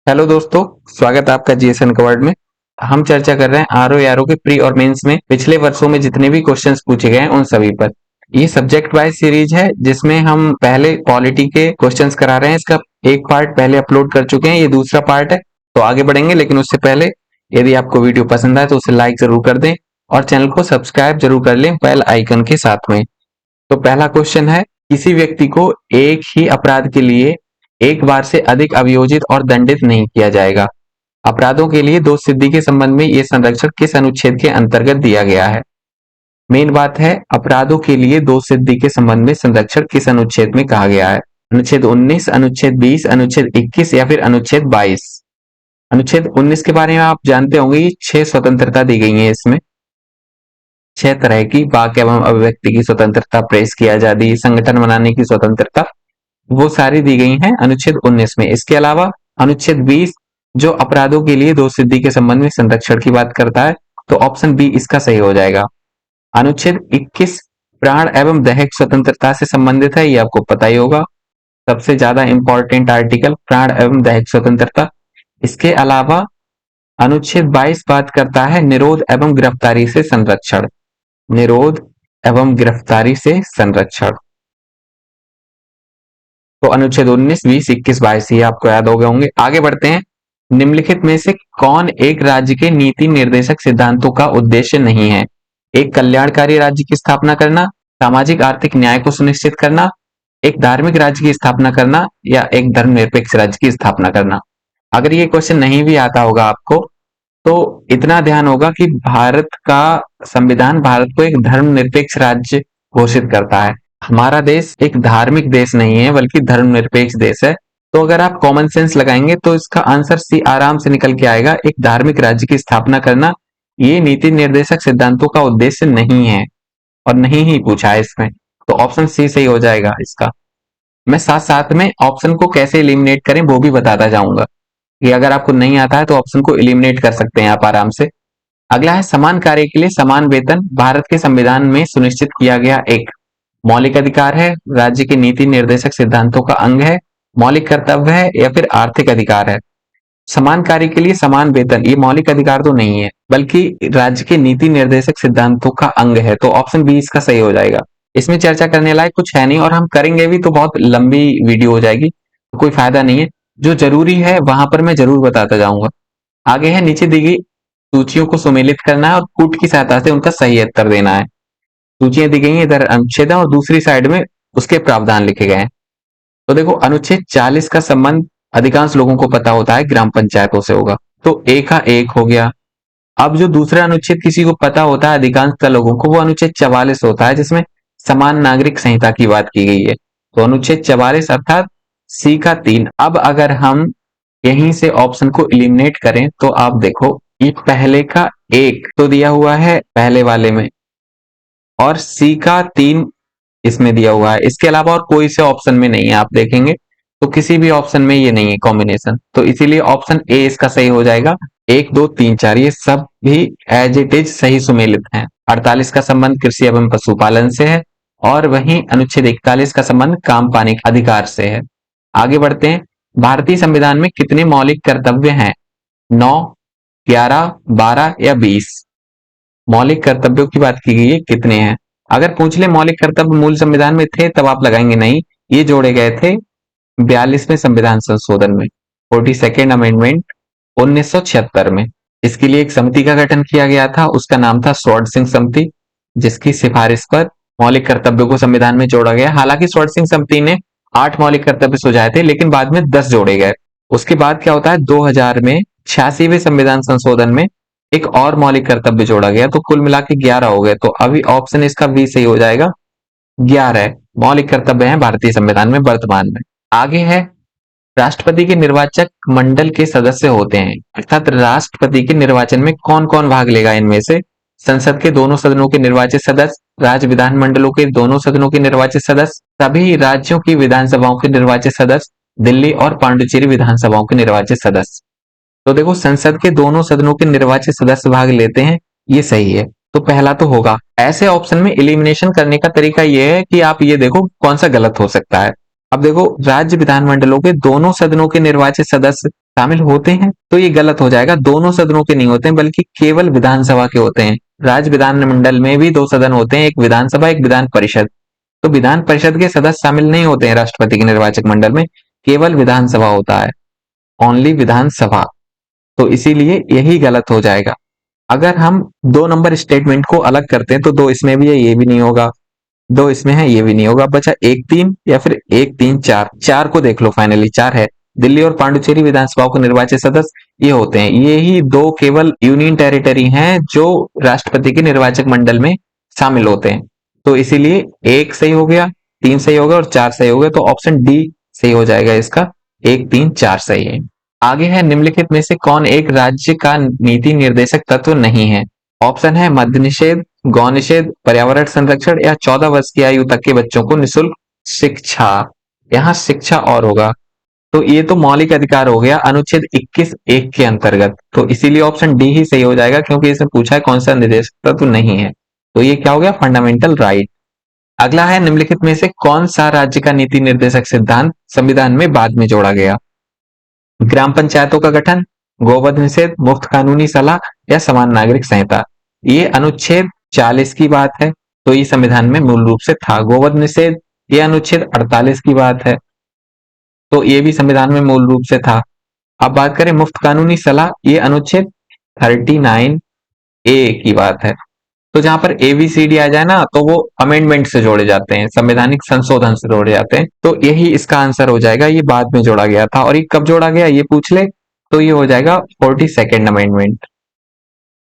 Hello दोस्तों, स्वागत है आपका जीएसएन कवर्ड में। हम चर्चा कर रहे हैं आरओ आरओ के प्री और मेंस में पिछले वर्षों में जितने भी क्वेश्चंस पूछे गए हैं उन सभी पर। ये सब्जेक्ट वाइज सीरीज है जिसमें हम पहले पॉलिटी के क्वेश्चंस करा रहे हैं। इसका एक पार्ट पहले अपलोड कर चुके हैं, ये दूसरा पार्ट है। तो आगे बढ़ेंगे, लेकिन उससे पहले यदि आपको वीडियो पसंद आए तो उसे लाइक जरूर कर दें और चैनल को सब्सक्राइब जरूर कर लें बेल आइकन के साथ में। तो पहला क्वेश्चन है, किसी व्यक्ति को एक ही अपराध के लिए एक बार से अधिक अभियोजित और दंडित नहीं किया जाएगा। अपराधों के लिए दोष सिद्धि के संबंध में यह संरक्षण किस अनुच्छेद के अंतर्गत दिया गया है? मेन बात है, अपराधों के लिए दोष सिद्धि के संबंध में संरक्षण किस अनुच्छेद में कहा गया है? अनुच्छेद 19, अनुच्छेद 20, अनुच्छेद 21 या फिर अनुच्छेद 22? अनुच्छेद 19 के बारे में आप जानते होंगे, ये 6 स्वतंत्रता दी गई है। इसमें 6 तरह की वाक एवं अभिव्यक्ति की स्वतंत्रता, प्रेस की आजादी, संगठन बनाने की स्वतंत्रता, वो सारी दी गई हैं अनुच्छेद 19 में। इसके अलावा अनुच्छेद 20 जो अपराधों के लिए दोष सिद्धि के संबंध में संरक्षण की बात करता है, तो ऑप्शन बी इसका सही हो जाएगा। अनुच्छेद 21 प्राण एवं दैहिक स्वतंत्रता से संबंधित है, ये आपको पता ही होगा। सबसे ज्यादा इंपॉर्टेंट आर्टिकल प्राण एवं दैहिक स्वतंत्रता। इसके अलावा अनुच्छेद 22 बात करता है निरोध एवं गिरफ्तारी से संरक्षण। निरोध एवं गिरफ्तारी से संरक्षण। तो अनुच्छेद 19, 20, 21, 22 ये आपको याद हो गए होंगे। आगे बढ़ते हैं। निम्नलिखित में से कौन एक राज्य के नीति निर्देशक सिद्धांतों का उद्देश्य नहीं है? एक कल्याणकारी राज्य की स्थापना करना, सामाजिक आर्थिक न्याय को सुनिश्चित करना, एक धार्मिक राज्य की स्थापना करना या एक धर्मनिरपेक्ष राज्य की स्थापना करना। अगर ये क्वेश्चन नहीं भी आता होगा आपको, तो इतना ध्यान होगा कि भारत का संविधान भारत को एक धर्मनिरपेक्ष राज्य घोषित करता है। हमारा देश एक धार्मिक देश नहीं है बल्कि धर्मनिरपेक्ष देश है। तो अगर आप कॉमन सेंस लगाएंगे तो इसका आंसर सी आराम से निकल के आएगा, एक धार्मिक राज्य की स्थापना करना। ये नीति निर्देशक सिद्धांतों का उद्देश्य नहीं है और नहीं ही पूछा है इसमें, तो ऑप्शन सी सही हो जाएगा इसका। मैं साथ साथ में ऑप्शन को कैसे एलिमिनेट करें वो भी बताता जाऊंगा, कि अगर आपको नहीं आता है तो ऑप्शन को एलिमिनेट कर सकते हैं आप आराम से। अगला है, समान कार्य के लिए समान वेतन भारत के संविधान में सुनिश्चित किया गया एक मौलिक अधिकार है, राज्य के नीति निर्देशक सिद्धांतों का अंग है, मौलिक कर्तव्य है या फिर आर्थिक अधिकार है। समान कार्य के लिए समान वेतन ये मौलिक अधिकार तो नहीं है बल्कि राज्य के नीति निर्देशक सिद्धांतों का अंग है, तो ऑप्शन बी इसका सही हो जाएगा। इसमें चर्चा करने लायक कुछ है नहीं और हम करेंगे भी तो बहुत लंबी वीडियो हो जाएगी, तो कोई फायदा नहीं है। जो जरूरी है वहां पर मैं जरूर बताता जाऊंगा। आगे है, नीचे दी गई सूचियों को सुमेलित करना है और कूट की सहायता से उनका सही उत्तर देना है। सूचियां दी गई हैं, इधर अनुच्छेद है और दूसरी साइड में उसके प्रावधान लिखे गए हैं। तो देखो, अनुच्छेद 40 का संबंध अधिकांश लोगों को पता होता है ग्राम पंचायतों से होगा, तो ए का एक हो गया। अब जो दूसरा अनुच्छेद किसी को पता होता है अधिकांश लोगों को, वो अनुच्छेद 44 होता है जिसमें समान नागरिक संहिता की बात की गई है। तो अनुच्छेद 44 अर्थात सी का 3। अब अगर हम यहीं से ऑप्शन को एलिमिनेट करें तो आप देखो, ये पहले का एक तो दिया हुआ है पहले वाले में और सी का 3 इसमें दिया हुआ है। इसके अलावा और कोई से ऑप्शन में नहीं है, आप देखेंगे तो किसी भी ऑप्शन में ये नहीं है कॉम्बिनेशन, तो इसीलिए ऑप्शन ए इसका सही हो जाएगा। 1, 2, 3, 4 ये सब भी एज इट इज सही सुमेलित हैं। 48 का संबंध कृषि एवं पशुपालन से है और वहीं अनुच्छेद 41 का संबंध काम पानी के अधिकार से है। आगे बढ़ते हैं। भारतीय संविधान में कितने मौलिक कर्तव्य हैं? 9, 11, 12 या 20? मौलिक कर्तव्यों की बात की गई है, कितने हैं? अगर पूछ ले मौलिक कर्तव्य मूल संविधान में थे तब आप लगाएंगे नहीं, ये जोड़े गए थे 42वें संविधान संशोधन में, 42nd अमेंडमेंट 1976 में। इसके लिए एक समिति का गठन किया गया था, उसका नाम था स्वर्ण सिंह समिति, जिसकी सिफारिश पर मौलिक कर्तव्यों को संविधान में जोड़ा गया। हालांकि स्वर्ण सिंह समिति ने 8 मौलिक कर्तव्य सुझाए थे लेकिन बाद में 10 जोड़े गए। उसके बाद क्या होता है, 2000 में 86वें संविधान संशोधन में एक और मौलिक कर्तव्य जोड़ा गया, तो कुल मिला के 11 हो गए। तो अभी ऑप्शन इसका बी सही हो जाएगा। 11 मौलिक कर्तव्य हैं भारतीय संविधान में वर्तमान में। आगे है, राष्ट्रपति के निर्वाचक मंडल के सदस्य होते हैं, अर्थात राष्ट्रपति के निर्वाचन में कौन कौन भाग लेगा इनमें से? संसद के दोनों सदनों के निर्वाचित सदस्य, राज्य विधान मंडलों के दोनों सदनों के निर्वाचित सदस्य, सभी राज्यों की विधानसभाओं के निर्वाचित सदस्य, दिल्ली और पांडुचेरी विधानसभाओं के निर्वाचित सदस्य। तो देखो, संसद के दोनों सदनों के निर्वाचित सदस्य भाग लेते हैं, ये सही है, तो पहला तो होगा। ऐसे ऑप्शन में एलिमिनेशन करने का तरीका ये है कि आप ये देखो कौन सा गलत हो सकता है। अब देखो, राज्य विधानमंडलों के दोनों सदनों के निर्वाचित सदस्य शामिल होते हैं, तो ये गलत हो जाएगा। दोनों सदनों के नहीं होते हैं, बल्कि केवल विधानसभा के होते हैं। राज्य विधानमंडल में भी दो सदन होते हैं, एक विधानसभा, एक विधान परिषद। तो विधान परिषद के सदस्य शामिल नहीं होते हैं राष्ट्रपति के निर्वाचक मंडल में, केवल विधानसभा होता है, ओनली विधानसभा। तो इसीलिए यही गलत हो जाएगा। अगर हम 2 नंबर स्टेटमेंट को अलग करते हैं तो 2 इसमें भी है, ये भी नहीं होगा। 2 इसमें है, ये भी नहीं होगा। बचा 1-3 या फिर 1-3-4। 4 को देख लो, फाइनली 4 है। दिल्ली और पांडुचेरी विधानसभाओं के निर्वाचित सदस्य ये होते हैं। ये ही 2 केवल यूनियन टेरिटरी हैं जो राष्ट्रपति के निर्वाचक मंडल में शामिल होते हैं। तो इसीलिए 1 सही हो गया, 3 सही हो गया और 4 सही हो गया। तो ऑप्शन डी सही हो जाएगा इसका, 1-3-4 सही है। आगे है, निम्नलिखित में से कौन एक राज्य का नीति निर्देशक तत्व नहीं है? ऑप्शन है मद्य निषेध, गौ निषेध, पर्यावरण संरक्षण या 14 वर्ष की आयु तक के बच्चों को निःशुल्क शिक्षा। यहाँ शिक्षा और होगा, तो ये तो मौलिक अधिकार हो गया अनुच्छेद 21(1) के अंतर्गत। तो इसीलिए ऑप्शन डी ही सही हो जाएगा, क्योंकि इसमें पूछा है कौन सा निर्देशक तत्व नहीं है। तो ये क्या हो गया, फंडामेंटल राइट। अगला है, निम्नलिखित में से कौन सा राज्य का नीति निर्देशक सिद्धांत संविधान में बाद में जोड़ा गया? ग्राम पंचायतों का गठन, गोवध निषेध, मुफ्त कानूनी सलाह या समान नागरिक संहिता। ये अनुच्छेद 40 की बात है, तो ये संविधान में मूल रूप से था। गोवध निषेध, ये अनुच्छेद 48 की बात है, तो ये भी संविधान में मूल रूप से था। अब बात करें मुफ्त कानूनी सलाह, ये अनुच्छेद 39A की बात है। तो जहां पर ABCD आ जाए ना, तो वो अमेंडमेंट से जोड़े जाते हैं, संवैधानिक संशोधन से जोड़े जाते हैं। तो यही इसका आंसर हो जाएगा, ये बाद में जोड़ा गया था। और ये कब जोड़ा गया ये पूछ ले, तो ये हो जाएगा 42nd अमेंडमेंट।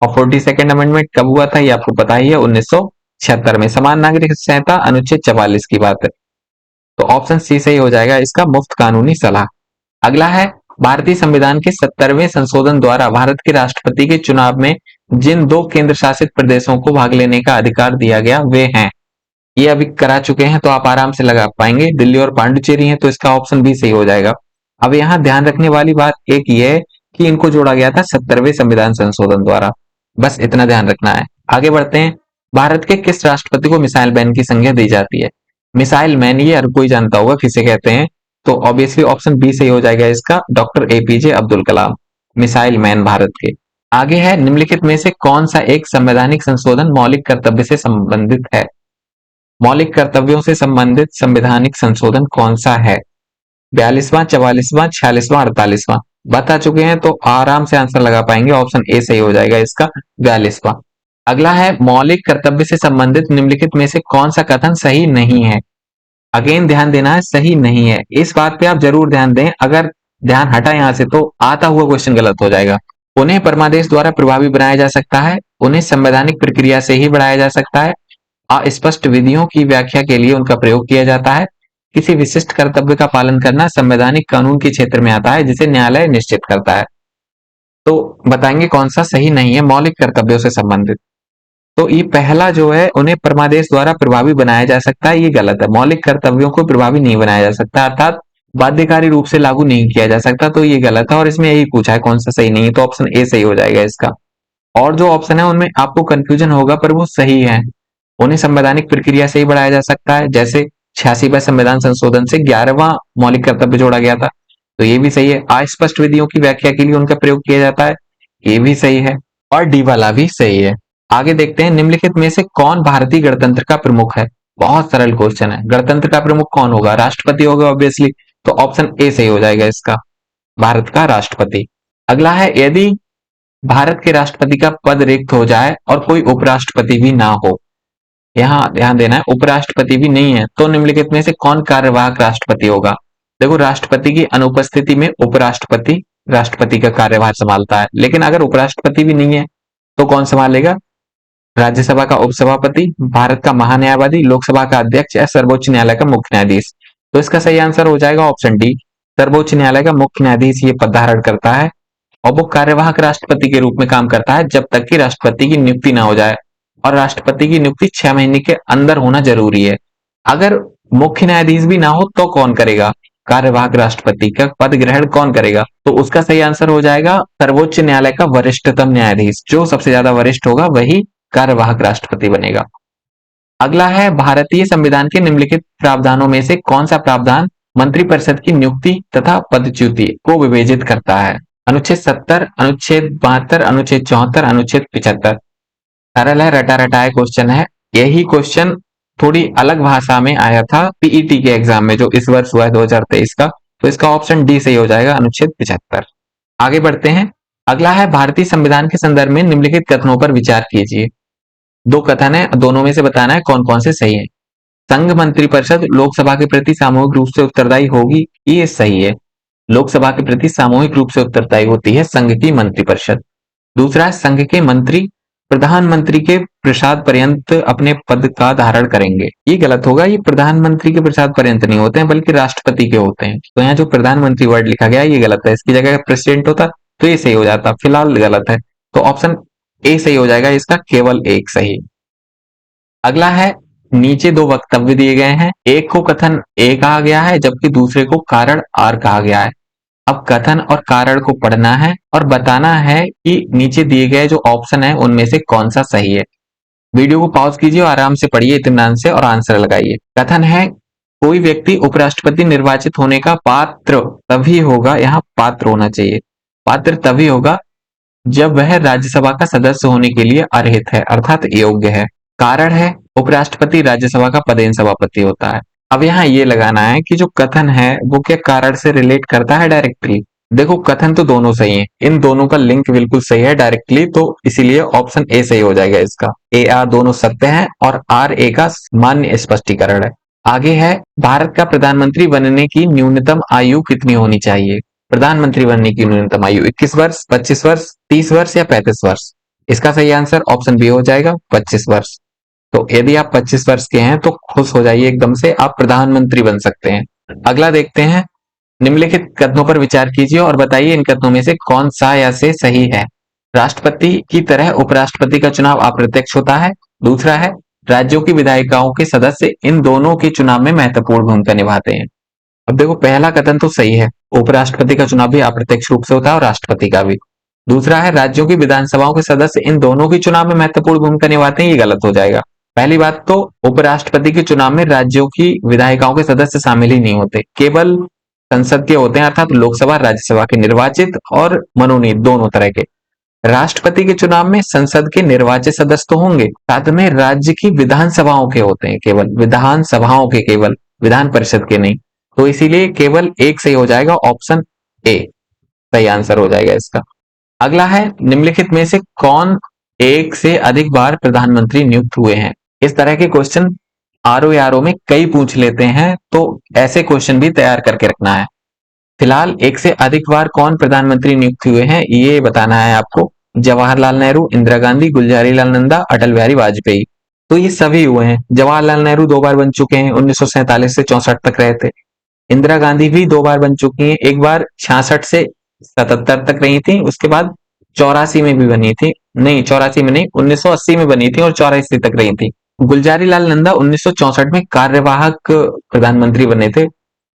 और 42nd अमेंडमेंट कब हुआ था ये आपको पता ही है, 1976 में। समान नागरिक संहिता अनुच्छेद 44 की बात है। तो ऑप्शन सी सही हो जाएगा इसका, मुफ्त कानूनी सलाह। अगला है, भारतीय संविधान के 70वें संशोधन द्वारा भारत के राष्ट्रपति के चुनाव में जिन 2 केंद्र शासित प्रदेशों को भाग लेने का अधिकार दिया गया वे हैं। ये अभी करा चुके हैं, तो आप आराम से लगा पाएंगे। दिल्ली और पांडुचेरी है, तो इसका ऑप्शन बी सही हो जाएगा। अब यहाँ ध्यान रखने वाली बात एक ये है कि इनको जोड़ा गया था 70वें संविधान संशोधन द्वारा। बस इतना ध्यान रखना है। आगे बढ़ते हैं। भारत के किस राष्ट्रपति को मिसाइल मैन की संज्ञा दी जाती है? मिसाइल मैन ये हर कोई जानता होगा किसे कहते हैं, तो ऑब्वियसली ऑप्शन बी सही हो जाएगा इसका, doctor APJ Abdul Kalam, missile man Bharat के। आगे है, निम्नलिखित में से कौन सा एक संवैधानिक संशोधन मौलिक कर्तव्य से संबंधित है? मौलिक कर्तव्यों से संबंधित संवैधानिक संशोधन कौन सा है? 42वां, 44वां, 46वां, 48वां। बता चुके हैं, तो आराम से आंसर लगा पाएंगे। ऑप्शन ए सही हो जाएगा इसका, 42वां। अगला है, मौलिक कर्तव्य से संबंधित निम्नलिखित में से कौन सा कथन सही नहीं है? अगेन ध्यान देना है, सही नहीं है। इस बात पे आप जरूर ध्यान दें, अगर ध्यान हटा यहां से तो आता हुआ क्वेश्चन गलत हो जाएगा। उन्हें परमादेश द्वारा प्रभावी बनाया जा सकता है, उन्हें संवैधानिक प्रक्रिया से ही बढ़ाया जा सकता है, अस्पष्ट विधियों की व्याख्या के लिए उनका प्रयोग किया जाता है, किसी विशिष्ट कर्तव्य का पालन करना संवैधानिक कानून के क्षेत्र में आता है जिसे न्यायालय निश्चित करता है। तो बताएंगे कौन सा सही नहीं है मौलिक कर्तव्यों से संबंधित। तो ये पहला जो है, उन्हें परमादेश द्वारा प्रभावी बनाया जा सकता है, ये गलत है। मौलिक कर्तव्यों को प्रभावी नहीं बनाया जा सकता, अर्थात बाध्यकारी रूप से लागू नहीं किया जा सकता, तो ये गलत है। और इसमें यही पूछा है कौन सा सही नहीं है, तो ऑप्शन ए सही हो जाएगा इसका। और जो ऑप्शन है उनमें आपको कंफ्यूजन होगा, पर वो सही है। उन्हें संवैधानिक प्रक्रिया से ही बढ़ाया जा सकता है, जैसे 86वें संविधान संशोधन से 11वां मौलिक कर्तव्य जोड़ा गया था, तो ये भी सही है। अस्पष्ट विधियों की व्याख्या के लिए उनका प्रयोग किया जाता है, ये भी सही है। और डी वाला भी सही है। आगे देखते हैं, निम्नलिखित में से कौन भारतीय गणतंत्र का प्रमुख है? बहुत सरल क्वेश्चन है। गणतंत्र का प्रमुख कौन होगा? राष्ट्रपति होगा ऑब्वियसली, तो ऑप्शन ए सही हो जाएगा इसका, भारत का राष्ट्रपति। अगला है, यदि भारत के राष्ट्रपति का पद रिक्त हो जाए और कोई उपराष्ट्रपति भी ना हो, यहाँ ध्यान देना है, उपराष्ट्रपति भी नहीं है, तो निम्नलिखित में से कौन कार्यवाहक राष्ट्रपति होगा? देखो, राष्ट्रपति की अनुपस्थिति में उपराष्ट्रपति राष्ट्रपति का कार्यभार संभालता है, लेकिन अगर उपराष्ट्रपति भी नहीं है तो कौन संभालेगा? राज्यसभा का उपसभापति, भारत का महान्यायवादी, लोकसभा का अध्यक्ष या सर्वोच्च न्यायालय का मुख्य न्यायाधीश। तो इसका सही आंसर हो जाएगा ऑप्शन डी, सर्वोच्च न्यायालय का मुख्य न्यायाधीश ये पद धारण करता है, और वो कार्यवाहक राष्ट्रपति के रूप में काम करता है जब तक कि राष्ट्रपति की नियुक्ति ना हो जाए। और राष्ट्रपति की नियुक्ति 6 महीने के अंदर होना जरूरी है। अगर मुख्य न्यायाधीश भी ना हो तो कौन करेगा? कार्यवाहक राष्ट्रपति का पद ग्रहण कौन करेगा? तो उसका सही आंसर हो जाएगा सर्वोच्च न्यायालय का वरिष्ठतम न्यायाधीश। जो सबसे ज्यादा वरिष्ठ होगा वही कार्यवाहक राष्ट्रपति बनेगा। अगला है, भारतीय संविधान के निम्नलिखित प्रावधानों में से कौन सा प्रावधान मंत्रिपरिषद की नियुक्ति तथा पदच्युति को विवेचित करता है? अनुच्छेद 70, अनुच्छेद 72, अनुच्छेद 74, अनुच्छेद 75। सरल है, रटा रटाया क्वेश्चन है। यही क्वेश्चन थोड़ी अलग भाषा में आया था पीईटी के एग्जाम में जो इस वर्ष हुआ है 2023 का, तो इसका ऑप्शन डी सही हो जाएगा, अनुच्छेद 75। आगे बढ़ते हैं। अगला है भारतीय संविधान के संदर्भ में निम्नलिखित कथनों पर विचार कीजिए। दो कथन है, दोनों में से बताना है कौन कौन से सही है। संघ मंत्रिपरिषद लोकसभा के प्रति सामूहिक रूप से उत्तरदायी होगी, ये सही है। लोकसभा के प्रति सामूहिक रूप से उत्तरदायी होती है संघ की मंत्रिपरिषद। दूसरा है संघ के मंत्री प्रधानमंत्री के प्रसाद पर्यंत अपने पद का धारण करेंगे, ये गलत होगा। ये प्रधानमंत्री के प्रसाद पर्यंत नहीं होते हैं बल्कि राष्ट्रपति के होते हैं। तो यहाँ जो प्रधानमंत्री वर्ड लिखा गया है ये गलत है, इसकी जगह प्रेसिडेंट होता तो ये सही हो जाता, फिलहाल गलत है। तो ऑप्शन ए सही हो जाएगा, इसका केवल एक सही। अगला है, नीचे दो वक्तव्य दिए गए हैं, एक को कथन ए कहा गया है जबकि दूसरे को कारण आर कहा गया है। अब कथन और कारण को पढ़ना है और बताना है कि नीचे दिए गए जो ऑप्शन है उनमें से कौन सा सही है। वीडियो को पॉज कीजिए और आराम से पढ़िए इत्मीनान से और आंसर लगाइए। कथन है, कोई व्यक्ति उपराष्ट्रपति निर्वाचित होने का पात्र तभी होगा, यहाँ पात्र होना चाहिए, पात्र तभी होगा जब वह राज्यसभा का सदस्य होने के लिए अर्हित है अर्थात योग्य है। कारण है, उपराष्ट्रपति राज्यसभा का पदेन सभापति होता है। अब यहाँ ये लगाना है कि जो कथन है वो क्या कारण से रिलेट करता है डायरेक्टली। देखो कथन तो दोनों सही हैं, इन दोनों का लिंक बिल्कुल सही है डायरेक्टली, तो इसीलिए ऑप्शन ए सही हो जाएगा इसका। ए आर दोनों सत्य हैं और आर ए का मान्य स्पष्टीकरण है। आगे है, भारत का प्रधानमंत्री बनने की न्यूनतम आयु कितनी होनी चाहिए? प्रधानमंत्री बनने की न्यूनतम आयु 21 वर्ष, 25 वर्ष, 30 वर्ष या 35 वर्ष? इसका सही आंसर ऑप्शन बी हो जाएगा, 25 वर्ष। तो यदि आप 25 वर्ष के हैं तो खुश हो जाइए एकदम से, आप प्रधानमंत्री बन सकते हैं। अगला देखते हैं, निम्नलिखित कथनों पर विचार कीजिए और बताइए इन कथनों में से कौन सा या से सही है। राष्ट्रपति की तरह उपराष्ट्रपति का चुनाव अप्रत्यक्ष होता है। दूसरा है, राज्यों की विधायिकाओं के सदस्य इन दोनों के चुनाव में महत्वपूर्ण भूमिका निभाते हैं। अब देखो पहला कथन तो सही है, उपराष्ट्रपति का चुनाव भी अप्रत्यक्ष रूप से होता है और राष्ट्रपति का भी। दूसरा है, राज्यों की विधानसभाओं के सदस्य इन दोनों के चुनाव में महत्वपूर्ण भूमिका निभाते हैं, ये गलत हो जाएगा। पहली बात तो उपराष्ट्रपति के चुनाव में राज्यों की विधायिकाओं के सदस्य शामिल ही नहीं होते, केवल संसद के होते हैं अर्थात लोकसभा राज्यसभा के निर्वाचित और मनोनीत दोनों तरह के। राष्ट्रपति के चुनाव में संसद के निर्वाचित सदस्य तो होंगे, साथ में राज्य की विधानसभाओं के होते हैं, केवल विधानसभाओं के, केवल विधान परिषद के नहीं। तो इसीलिए केवल एक सही हो जाएगा, ऑप्शन ए सही आंसर हो जाएगा इसका। अगला है, निम्नलिखित में से कौन एक से अधिक बार प्रधानमंत्री नियुक्त हुए हैं? इस तरह के क्वेश्चन आरओ में कई पूछ लेते हैं, तो ऐसे क्वेश्चन भी तैयार करके रखना है। फिलहाल एक से अधिक बार कौन प्रधानमंत्री नियुक्त हुए हैं ये बताना है आपको। जवाहरलाल नेहरू, इंदिरा गांधी, गुलजारी लाल नंदा, अटल बिहारी वाजपेयी। तो ये सभी हुए हैं। जवाहरलाल नेहरू 2 बार बन चुके हैं, 1947 से 64 तक रहे थे। इंदिरा गांधी भी 2 बार बन चुकी हैं, एक बार 66 से 77 तक रही थी, उसके बाद 84 में भी बनी थी, नहीं 84 में नहीं, 1980 में बनी थी और 84 तक रही थी। गुलजारी लाल नंदा 1964 में कार्यवाहक प्रधानमंत्री बने थे,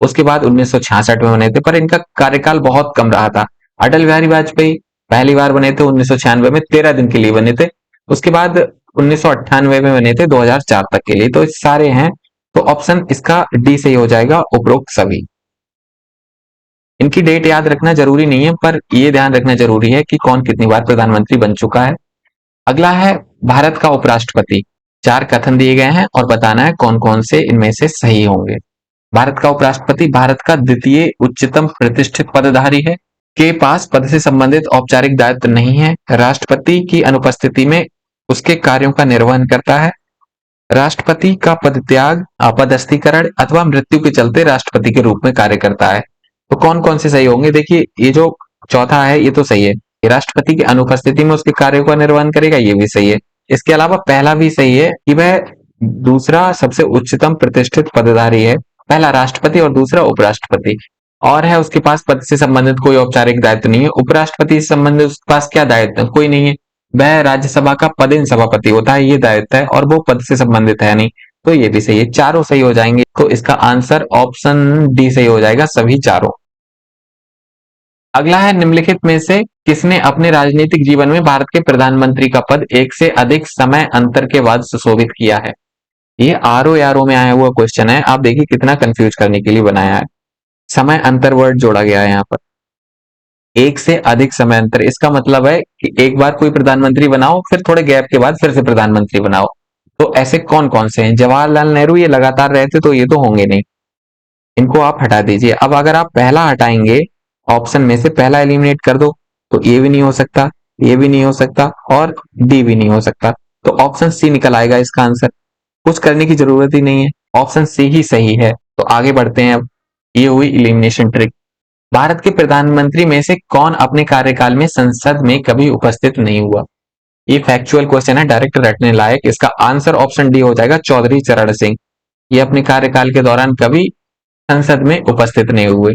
उसके बाद 1966 में बने थे, पर इनका कार्यकाल बहुत कम रहा था। अटल बिहारी वाजपेयी पहली बार बने थे 1996 में, 13 दिन के लिए बने थे, उसके बाद 1998 में बने थे 2004 तक के लिए। तो सारे हैं, तो ऑप्शन इसका डी सही हो जाएगा, उपरोक्त सभी। इनकी डेट याद रखना जरूरी नहीं है, पर यह ध्यान रखना जरूरी है कि कौन कितनी बार प्रधानमंत्री बन चुका है। अगला है, भारत का उपराष्ट्रपति। 4 कथन दिए गए हैं और बताना है कौन कौन से इनमें से सही होंगे। भारत का उपराष्ट्रपति भारत का द्वितीय उच्चतम प्रतिष्ठित पदधारी है, के पास पद से संबंधित औपचारिक दायित्व नहीं है, राष्ट्रपति की अनुपस्थिति में उसके कार्यों का निर्वहन करता है, राष्ट्रपति का पदत्याग, अपदस्थीकरण अथवा मृत्यु के चलते राष्ट्रपति के रूप में कार्य करता है। तो कौन कौन से सही होंगे? देखिए ये जो चौथा है ये तो सही है, ये राष्ट्रपति की अनुपस्थिति में उसके कार्यों का निर्वहन करेगा, ये भी सही है। इसके अलावा पहला भी सही है कि वह दूसरा सबसे उच्चतम प्रतिष्ठित पदधारी है, पहला राष्ट्रपति और दूसरा उपराष्ट्रपति, और है उसके पास पद से संबंधित कोई औपचारिक दायित्व नहीं है। उपराष्ट्रपति से संबंधित उसके पास क्या दायित्व है? कोई नहीं है, वह राज्यसभा का पदेन सभापति होता है, ये दायित्व है, और वो पद से संबंधित है नहीं, तो ये भी सही है। चारों सही हो जाएंगे, तो इसका आंसर ऑप्शन डी सही हो जाएगा, सभी चारों। अगला है, निम्नलिखित में से किसने अपने राजनीतिक जीवन में भारत के प्रधानमंत्री का पद एक से अधिक समय अंतर के बाद सुशोभित किया है? ये आरओ में आया हुआ क्वेश्चन है, आप देखिए कितना कंफ्यूज करने के लिए बनाया है। समय अंतर वर्ड जोड़ा गया है यहाँ पर, एक से अधिक समय अंतर। इसका मतलब है कि एक बार कोई प्रधानमंत्री बनाओ, फिर थोड़े गैप के बाद फिर से प्रधानमंत्री बनाओ। तो ऐसे कौन कौन से हैं? जवाहरलाल नेहरू ये लगातार रहते तो ये तो होंगे नहीं, इनको आप हटा दीजिए। अब अगर आप पहला हटाएंगे, ऑप्शन में से पहला एलिमिनेट कर दो, तो ये भी नहीं हो सकता, ये भी नहीं हो सकता और डी भी नहीं हो सकता। तो ऑप्शन सी निकल आएगा इसका आंसर। कुछ करने की जरूरत ही नहीं है, ऑप्शन सी ही सही है। तो आगे बढ़ते हैं अब। ये हुई इलिमिनेशन ट्रिक। भारत के प्रधानमंत्री में से कौन अपने कार्यकाल में संसद में कभी उपस्थित नहीं हुआ? ये फैक्चुअल क्वेश्चन है, डायरेक्ट रटने लायक। इसका आंसर ऑप्शन डी हो जाएगा, चौधरी चरण सिंह। ये अपने कार्यकाल के दौरान कभी संसद में उपस्थित नहीं हुए।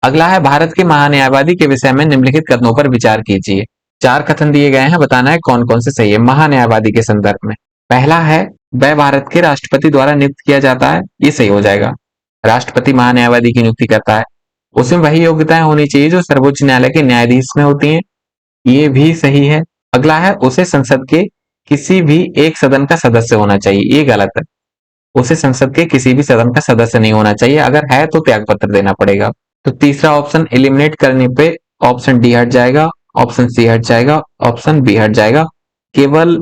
अगला है, भारत के महान्यायवादी के विषय में निम्नलिखित कथनों पर विचार कीजिए। चार कथन दिए गए हैं, बताना है कौन कौन से सही है महान्यायवादी के संदर्भ में। पहला है, वह भारत के राष्ट्रपति द्वारा नियुक्त किया जाता है। ये सही हो जाएगा, राष्ट्रपति महान्यायवादी की नियुक्ति करता है। उसमें वही योग्यताएं होनी चाहिए जो सर्वोच्च न्यायालय के न्यायाधीश में होती हैं। ये भी सही है। अगला है, उसे संसद के किसी भी एक सदन का सदस्य होना चाहिए। ये गलत है, उसे संसद के किसी भी सदन का सदस्य नहीं होना चाहिए, अगर है तो त्याग पत्र देना पड़ेगा। तो तीसरा ऑप्शन एलिमिनेट करने पे ऑप्शन डी हट जाएगा, ऑप्शन सी हट जाएगा, ऑप्शन बी हट जाएगा, केवल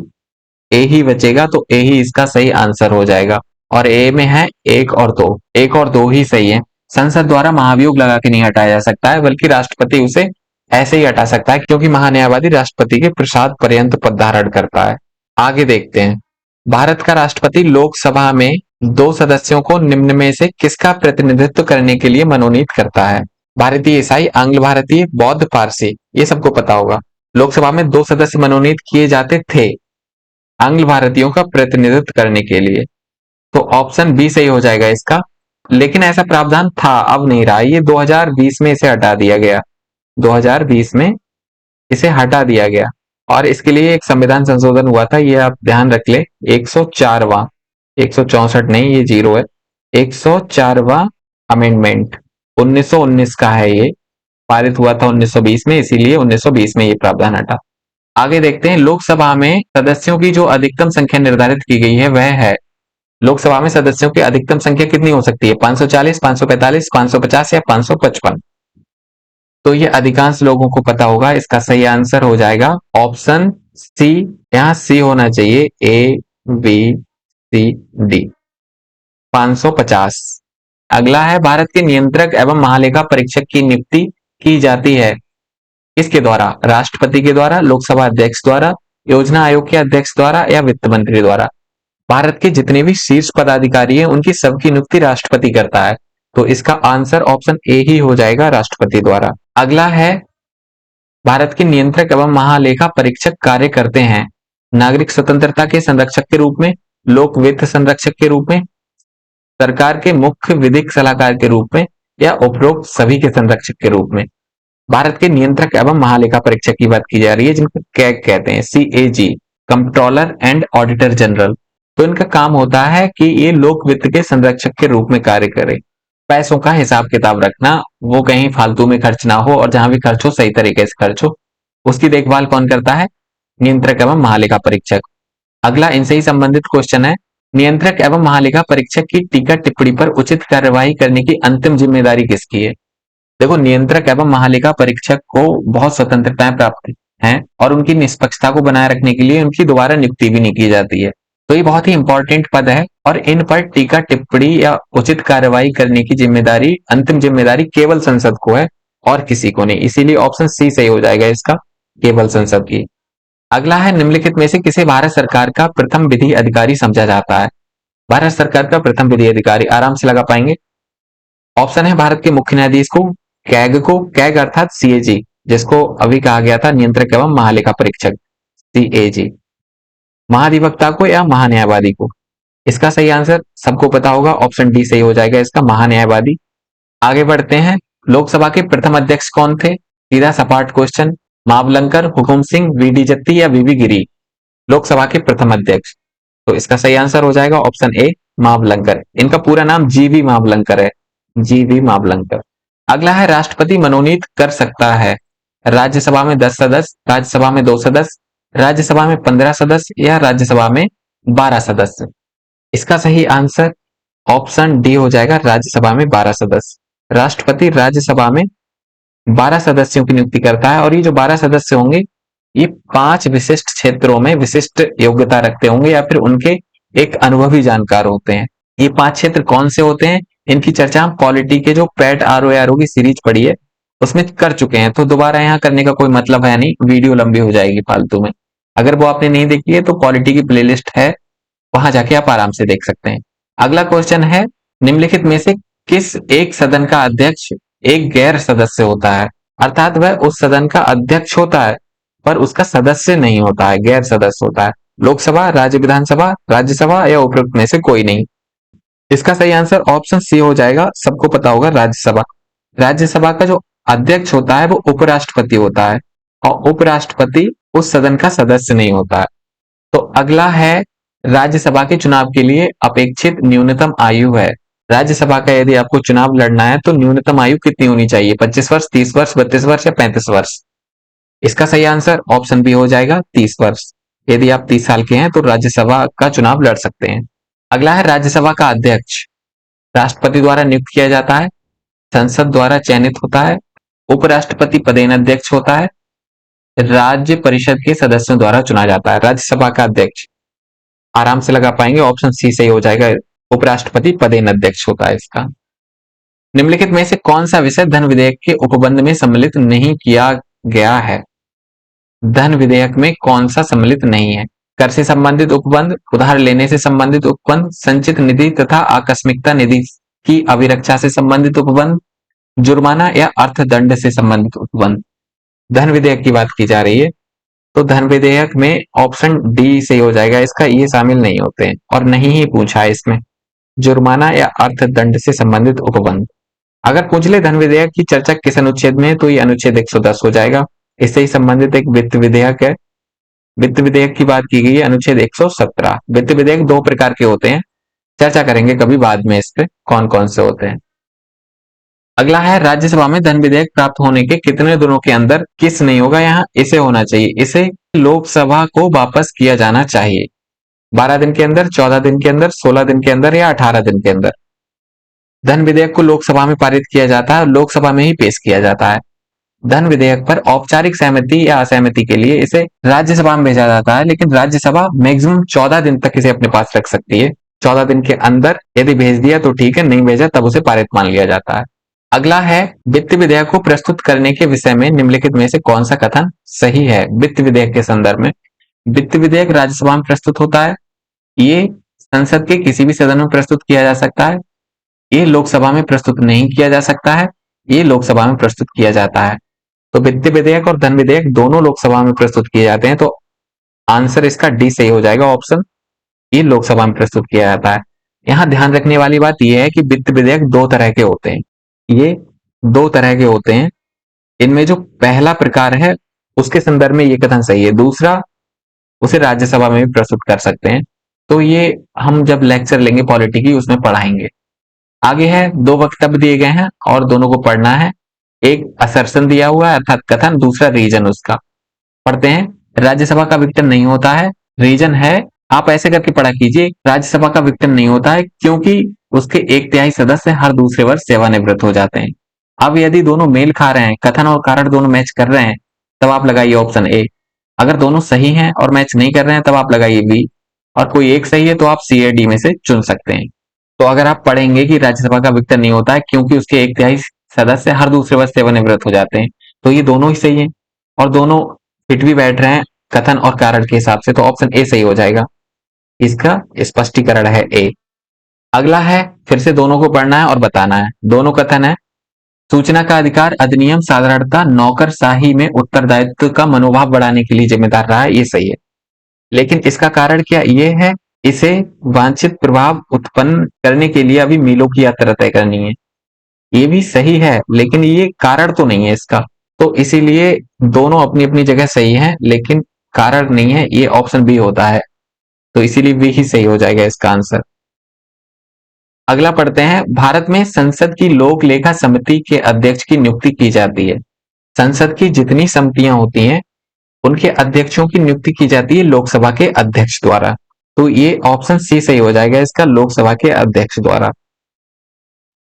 ए ही बचेगा। तो ए ही इसका सही आंसर हो जाएगा। और ए में है एक और दो, एक और दो ही सही है। संसद द्वारा महाभियोग लगा के नहीं हटाया जा सकता है, बल्कि राष्ट्रपति उसे ऐसे ही हटा सकता है, क्योंकि महान्यायवादी राष्ट्रपति के प्रसाद पर्यंत पद धारण करता है। आगे देखते हैं। भारत का राष्ट्रपति लोकसभा में दो सदस्यों को निम्न में से किसका प्रतिनिधित्व करने के लिए मनोनीत करता है? भारतीय ईसाई, आंग्ल भारतीय, बौद्ध, पारसी। ये सबको पता होगा। लोकसभा में दो सदस्य मनोनीत किए जाते थे आंग्ल भारतीयों का प्रतिनिधित्व करने के लिए। तो ऑप्शन बी सही हो जाएगा इसका। लेकिन ऐसा प्रावधान था, अब नहीं रहा। ये 2020 में इसे हटा दिया गया, 2020 में इसे हटा दिया गया। और इसके लिए एक संविधान संशोधन हुआ था, ये आप ध्यान रख ले। 104वां, 164 नहीं, ये जीरो है। 104वां अमेंडमेंट 1919 का है, ये पारित हुआ था 1920 में, इसीलिए 1920 में ये प्रावधान हटा। आगे देखते हैं। लोकसभा में सदस्यों की जो अधिकतम संख्या निर्धारित की गई है वह है, लोकसभा में सदस्यों की अधिकतम संख्या कितनी हो सकती है? 540, 545, 550 या 555? तो ये अधिकांश लोगों को पता होगा। इसका सही आंसर हो जाएगा ऑप्शन सी। यहां सी होना चाहिए, ए बी सी डी, 550। अगला है, भारत के नियंत्रक एवं महालेखा परीक्षक की नियुक्ति की जाती है किसके द्वारा? राष्ट्रपति के द्वारा, लोकसभा अध्यक्ष द्वारा, योजना आयोग के अध्यक्ष द्वारा या वित्त मंत्री द्वारा? भारत के जितने भी शीर्ष पदाधिकारी हैं उनकी सबकी नियुक्ति राष्ट्रपति करता है। तो इसका आंसर ऑप्शन ए ही हो जाएगा, राष्ट्रपति द्वारा। अगला है, भारत के नियंत्रक एवं महालेखा परीक्षक कार्य करते हैं नागरिक स्वतंत्रता के संरक्षक के रूप में, लोक वित्त संरक्षक के रूप में, सरकार के मुख्य विधिक सलाहकार के रूप में या उपरोक्त सभी के संरक्षक के रूप में? भारत के नियंत्रक एवं महालेखा परीक्षक की बात की जा रही है, जिनको कैग कहते हैं, CAG, controller and auditor general. तो इनका काम होता है कि ये लोक वित्त के संरक्षक के रूप में कार्य करे, पैसों का हिसाब किताब रखना, वो कहीं फालतू में खर्च ना हो और जहां भी खर्च हो सही तरीके से खर्च हो, उसकी देखभाल कौन करता है? नियंत्रक एवं महालेखा परीक्षक। अगला इनसे ही संबंधित क्वेश्चन है, नियंत्रक एवं महालेखा परीक्षक की टीका टिप्पणी पर उचित कार्यवाही करने की अंतिम जिम्मेदारी किसकी है? देखो, नियंत्रक एवं महालेखा परीक्षक को बहुत स्वतंत्रताएं प्राप्त हैं और उनकी निष्पक्षता को बनाए रखने के लिए उनकी दोबारा नियुक्ति भी नहीं की जाती है। तो ये बहुत ही इंपॉर्टेंट पद है और इन पर टीका टिप्पणी या उचित कार्यवाही करने की जिम्मेदारी, अंतिम जिम्मेदारी केवल संसद को है और किसी को नहीं। इसीलिए ऑप्शन सी सही हो जाएगा इसका, केवल संसद की। अगला है, निम्नलिखित में से किसे भारत सरकार का प्रथम विधि अधिकारी समझा जाता है? भारत सरकार का प्रथम विधि अधिकारी आराम से लगा पाएंगे। ऑप्शन है, भारत के मुख्य न्यायाधीश को, कैग को, कैग अर्थात CAG, जिसको अभी कहा गया था नियंत्रक एवं महालेखा परीक्षक, CAG, महाधिवक्ता को या महान्यायवादी को? इसका सही आंसर सबको पता होगा, ऑप्शन डी सही हो जाएगा इसका, महान्यायवादी। आगे बढ़ते हैं। लोकसभा के प्रथम अध्यक्ष कौन थे? सीधा सपाट क्वेश्चन। मावलंकर, हुकुम सिंह, VD जत्ती या VV गिरी? लोकसभा के प्रथम अध्यक्ष, तो इसका सही आंसर हो जाएगा ऑप्शन ए, मावलंकर। इनका पूरा नाम GV मावलंकर है, GV मावलंकर। अगला है, राष्ट्रपति मनोनीत कर सकता है राज्यसभा में 10 सदस्य, राज्यसभा में 2 सदस्य, राज्यसभा में 15 सदस्य या राज्यसभा में 12 सदस्य? इसका सही आंसर ऑप्शन डी हो जाएगा, राज्यसभा में 12 सदस्य। राष्ट्रपति राज्यसभा में 12 सदस्यों की नियुक्ति करता है और ये जो 12 सदस्य होंगे ये 5 विशिष्ट क्षेत्रों में विशिष्ट योग्यता रखते होंगे या फिर उनके एक अनुभवी जानकार होते हैं। ये 5 क्षेत्र कौन से होते हैं, इनकी चर्चा हम पॉलिटी के जो पैट आरओ की सीरीज पढ़ी है उसमें कर चुके हैं, तो दोबारा यहाँ करने का कोई मतलब है नहीं, वीडियो लंबी हो जाएगी फालतू में। अगर वो आपने नहीं देखी है तो पॉलिटी की प्लेलिस्ट है, वहां जाके आप आराम से देख सकते हैं। अगला क्वेश्चन है, निम्नलिखित में से किस एक सदन का अध्यक्ष एक गैर सदस्य होता है, अर्थात वह उस सदन का अध्यक्ष होता है पर उसका सदस्य नहीं होता है, गैर सदस्य होता है। लोकसभा, राज्य विधानसभा, राज्यसभा या उपरोक्त में से कोई नहीं। इसका सही आंसर ऑप्शन सी हो जाएगा, सबको पता होगा राज्यसभा। राज्यसभा का जो अध्यक्ष होता है वो उपराष्ट्रपति होता है और उपराष्ट्रपति उस सदन का सदस्य नहीं होता है। तो अगला है, राज्यसभा के चुनाव के लिए अपेक्षित न्यूनतम आयु है। राज्यसभा का यदि आपको चुनाव लड़ना है तो न्यूनतम आयु कितनी होनी चाहिए, 25 वर्ष, 30 वर्ष, 32 वर्ष या 35 वर्ष। इसका सही आंसर ऑप्शन बी हो जाएगा, 30 वर्ष। यदि आप 30 साल के हैं तो राज्यसभा का चुनाव लड़ सकते हैं। अगला है, राज्यसभा का अध्यक्ष राष्ट्रपति द्वारा नियुक्त किया जाता है, संसद द्वारा चयनित होता है, उपराष्ट्रपति पदेन अध्यक्ष होता है, राज्य परिषद के सदस्यों द्वारा चुना जाता है। राज्यसभा का अध्यक्ष आराम से लगा पाएंगे, ऑप्शन सी सही हो जाएगा, उपराष्ट्रपति पदेन अध्यक्ष होता है इसका। निम्नलिखित में से कौन सा विषय धन विधेयक के उपबंध में सम्मिलित नहीं किया गया है। धन विधेयक में कौन सा सम्मिलित नहीं है, कर से संबंधित उपबंध, उधार लेने से संबंधित उपबंध, संचित निधि तथा आकस्मिकता निधि की अभिरक्षा से संबंधित उपबंध, जुर्माना या अर्थदंड से संबंधित उपबंध। धन विधेयक की बात की जा रही है तो धन विधेयक में ऑप्शन डी सही हो जाएगा इसका, ये शामिल नहीं होते हैं और नहीं ही पूछा है इसमें, जुर्माना या अर्थदंड से संबंधित उपबंध। अगर पूछ ले धन विधेयक की चर्चा किस अनुच्छेद में है तो ये अनुच्छेद 110 हो जाएगा, इससे ही संबंधित एक वित्त विधेयक है। वित्त विधेयक की बात की गई है अनुच्छेद 117। वित्त विधेयक दो प्रकार के होते हैं, चर्चा करेंगे कभी बाद में इस पे कौन कौन से होते हैं। अगला है, राज्यसभा में धन विधेयक प्राप्त होने के कितने दिनों के अंदर किस नहीं होगा, यहाँ इसे होना चाहिए, इसे लोकसभा को वापस किया जाना चाहिए। 12 दिन के अंदर, 14 दिन के अंदर, 16 दिन के अंदर या 18 दिन के अंदर धन विधेयक को लोकसभा में पारित किया जाता है, लोकसभा में ही पेश किया जाता है। धन विधेयक पर औपचारिक सहमति या असहमति के लिए इसे राज्यसभा में भेजा जाता है, लेकिन राज्यसभा मैक्सिमम 14 दिन तक इसे अपने पास रख सकती है। 14 दिन के अंदर यदि भेज दिया तो ठीक है, नहीं भेजा तब उसे पारित मान लिया जाता है। अगला है, वित्त विधेयक को प्रस्तुत करने के विषय में निम्नलिखित में से कौन सा कथन सही है। वित्त विधेयक के संदर्भ में वित्त विधेयक राज्यसभा में प्रस्तुत होता है, ये संसद के किसी भी सदन में प्रस्तुत किया जा सकता है, ये लोकसभा में प्रस्तुत नहीं किया जा सकता है, ये लोकसभा में प्रस्तुत किया जाता है। तो वित्त विधेयक और धन विधेयक दोनों लोकसभा में प्रस्तुत किए जाते हैं, तो आंसर इसका डी सही हो जाएगा, ऑप्शन ये लोकसभा में प्रस्तुत किया जाता है। यहाँ ध्यान रखने वाली बात यह है कि वित्त विधेयक दो तरह के होते हैं, ये दो तरह के होते हैं। इनमें जो पहला प्रकार है उसके संदर्भ में ये कथन सही है, दूसरा उसे राज्यसभा में भी प्रस्तुत कर सकते हैं, तो ये हम जब लेक्चर लेंगे पॉलिटी की उसमें पढ़ाएंगे। आगे है, दो वक्तव्य दिए गए हैं और दोनों को पढ़ना है। एक असर्शन दिया हुआ है अर्थात कथन, दूसरा रीजन उसका। पढ़ते हैं, राज्यसभा का विघटन नहीं होता है, रीजन है, आप ऐसे करके पढ़ा कीजिए, राज्यसभा का विघटन नहीं होता है क्योंकि उसके 1/3 सदस्य हर दूसरे वर्ष सेवानिवृत्त हो जाते हैं। अब यदि दोनों मेल खा रहे हैं, कथन और कारण दोनों मैच कर रहे हैं, तब आप लगाइए ऑप्शन ए। अगर दोनों सही हैं और मैच नहीं कर रहे हैं तब आप लगाइए बी, और कोई एक सही है तो आप सी या डी में से चुन सकते हैं। तो अगर आप पढ़ेंगे कि राज्यसभा का विघटन नहीं होता है क्योंकि उसके 1/3 सदस्य हर दूसरे वर्ष सेवानिवृत्त हो जाते हैं, तो ये दोनों ही सही है और दोनों फिट भी बैठ रहे हैं कथन और कारण के हिसाब से, तो ऑप्शन ए सही हो जाएगा। इसका स्पष्टीकरण है ए। अगला है, फिर से दोनों को पढ़ना है और बताना है। दोनों कथन है, सूचना का अधिकार अधिनियम साधारणतः नौकरशाही में उत्तरदायित्व का मनोभाव बढ़ाने के लिए जिम्मेदार रहा है, ये सही है, लेकिन इसका कारण क्या ये है, इसे वांछित प्रभाव उत्पन्न करने के लिए अभी मीलों की यात्रा तय करनी है, ये भी सही है, लेकिन ये कारण तो नहीं है इसका, तो इसीलिए दोनों अपनी अपनी जगह सही है लेकिन कारण नहीं है, ये ऑप्शन बी होता है, तो इसीलिए बी ही सही हो जाएगा इसका आंसर। अगला पढ़ते हैं, भारत में संसद की लोक लेखा समिति के अध्यक्ष की नियुक्ति की जाती है। संसद की जितनी समितियां होती हैं उनके अध्यक्षों की नियुक्ति की जाती है लोकसभा के अध्यक्ष द्वारा, तो ये ऑप्शन सी सही हो जाएगा इसका, लोकसभा के अध्यक्ष द्वारा।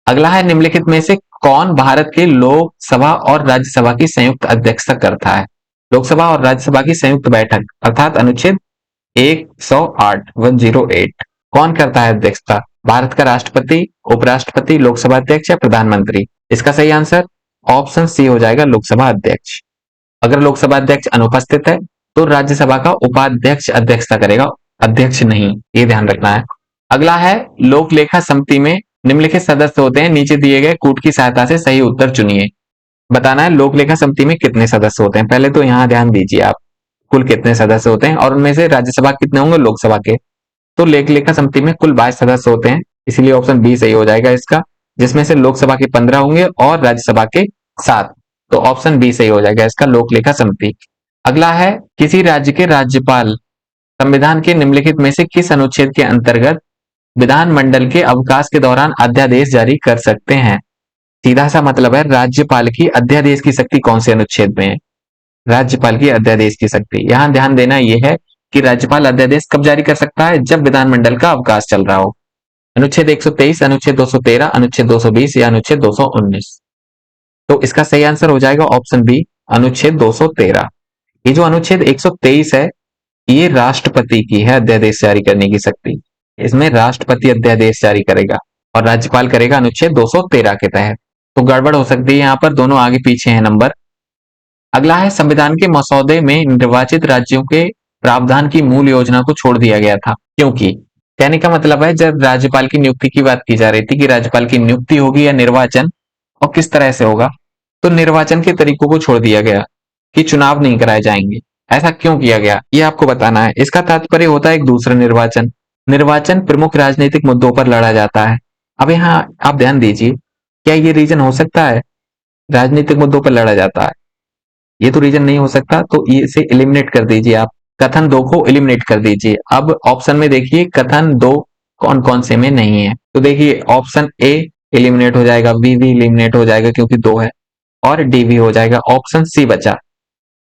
अगला है, निम्नलिखित में से कौन भारत के लोकसभा और राज्यसभा की संयुक्त अध्यक्षता करता है? लोकसभा और राज्यसभा की संयुक्त बैठक अर्थात अनुच्छेद 108 108 कौन करता है अध्यक्षता? भारत का राष्ट्रपति, उपराष्ट्रपति, लोकसभा अध्यक्ष या प्रधानमंत्री? इसका सही आंसर ऑप्शन सी हो जाएगा, लोकसभा अध्यक्ष। अगर लोकसभा अध्यक्ष अनुपस्थित है तो राज्यसभा का उपाध्यक्ष अध्यक्षता करेगा, अध्यक्ष नहीं, ये ध्यान रखना है। अगला है लोक लेखा समिति में निम्नलिखित सदस्य होते हैं, नीचे दिए गए कूट की सहायता से सही उत्तर चुनिए। बताना है लोक लेखा समिति में कितने सदस्य होते हैं। पहले तो यहाँ ध्यान दीजिए आप, कुल कितने सदस्य होते हैं और उनमें से राज्यसभा कितने होंगे, लोकसभा के। तो लोक लेखा समिति में कुल 22 सदस्य होते हैं, इसीलिए ऑप्शन बी सही हो जाएगा इसका, जिसमें से लोकसभा के 15 होंगे और राज्यसभा के 7। तो ऑप्शन बी सही हो जाएगा इसका, लोक लेखा समिति। अगला है किसी राज्य के राज्यपाल संविधान के निम्नलिखित में से किस अनुच्छेद के अंतर्गत विधानमंडल के अवकाश के दौरान अध्यादेश जारी कर सकते हैं? सीधा सा मतलब है राज्यपाल की अध्यादेश की शक्ति कौन से अनुच्छेद में है? राज्यपाल की अध्यादेश की शक्ति, यहां ध्यान देना यह है कि राज्यपाल अध्यादेश कब जारी कर सकता है? जब विधानमंडल का अवकाश चल रहा हो। अनुच्छेद 123, अनुच्छेद 213, अनुच्छेद 220 या अनुच्छेद 219? तो इसका सही आंसर हो जाएगा ऑप्शन बी, अनुच्छेद 213। ये जो अनुच्छेद 123 है, ये राष्ट्रपति की है अध्यादेश जारी करने की शक्ति। इसमें राष्ट्रपति अध्यादेश जारी करेगा और राज्यपाल करेगा अनुच्छेद 213 के तहत। तो गड़बड़ हो सकती है यहाँ पर, दोनों आगे पीछे हैं नंबर। अगला है संविधान के मसौदे में निर्वाचित राज्यों के प्रावधान की मूल योजना को छोड़ दिया गया था, क्योंकि? कहने का मतलब है जब राज्यपाल की नियुक्ति की बात की जा रही थी कि राज्यपाल की नियुक्ति होगी या निर्वाचन और किस तरह से होगा, तो निर्वाचन के तरीकों को छोड़ दिया गया कि चुनाव नहीं कराए जाएंगे। ऐसा क्यों किया गया ये आपको बताना है। इसका तात्पर्य होता है एक दूसरा निर्वाचन। निर्वाचन प्रमुख राजनीतिक मुद्दों पर लड़ा जाता है। अब यहाँ आप ध्यान दीजिए, क्या ये रीजन हो सकता है राजनीतिक मुद्दों पर लड़ा जाता है? ये तो रीजन नहीं हो सकता, तो ये इसे एलिमिनेट कर दीजिए आप, कथन 2 को एलिमिनेट कर दीजिए। अब ऑप्शन में देखिए कथन 2 कौन कौन से में नहीं है, तो देखिए ऑप्शन ए एलिमिनेट हो जाएगा, बी भी एलिमिनेट हो जाएगा क्योंकि 2 है, और डी भी हो जाएगा, ऑप्शन सी बचा।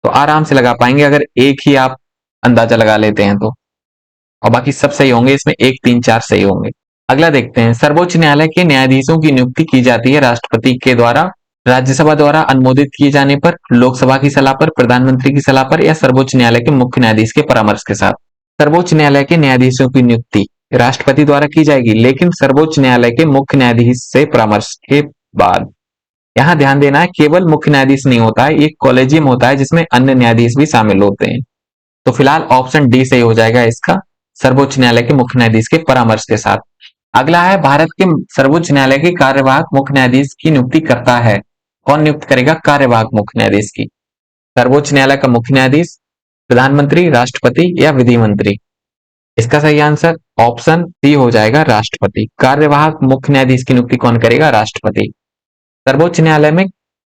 तो आराम से लगा पाएंगे अगर एक ही आप अंदाजा लगा लेते हैं तो, और बाकी सब सही होंगे, इसमें 1 3 4 सही होंगे। अगला देखते हैं, सर्वोच्च न्यायालय के न्यायाधीशों की नियुक्ति की जाती है राष्ट्रपति के द्वारा, राज्यसभा द्वारा अनुमोदित किए जाने पर, लोकसभा की सलाह पर, प्रधानमंत्री की सलाह पर या सर्वोच्च न्यायालय के मुख्य न्यायाधीश के परामर्श के साथ। सर्वोच्च न्यायालय के न्यायाधीशों की नियुक्ति राष्ट्रपति द्वारा की जाएगी, लेकिन सर्वोच्च न्यायालय के मुख्य न्यायाधीश से परामर्श के बाद। यहाँ ध्यान देना है केवल मुख्य न्यायाधीश नहीं होता है, एक कॉलेजियम होता है जिसमें अन्य न्यायाधीश भी शामिल होते हैं। तो फिलहाल ऑप्शन डी सही हो जाएगा इसका, सर्वोच्च न्यायालय के मुख्य न्यायाधीश के परामर्श के साथ। अगला है भारत के सर्वोच्च न्यायालय के कार्यवाहक मुख्य न्यायाधीश की नियुक्ति करता है। कौन नियुक्त करेगा कार्यवाहक मुख्य न्यायाधीश की? सर्वोच्च न्यायालय का मुख्य न्यायाधीश, प्रधानमंत्री, राष्ट्रपति या विधि मंत्री? इसका सही आंसर ऑप्शन सी हो जाएगा, राष्ट्रपति। कार्यवाहक मुख्य न्यायाधीश की नियुक्ति कौन करेगा? राष्ट्रपति। सर्वोच्च न्यायालय में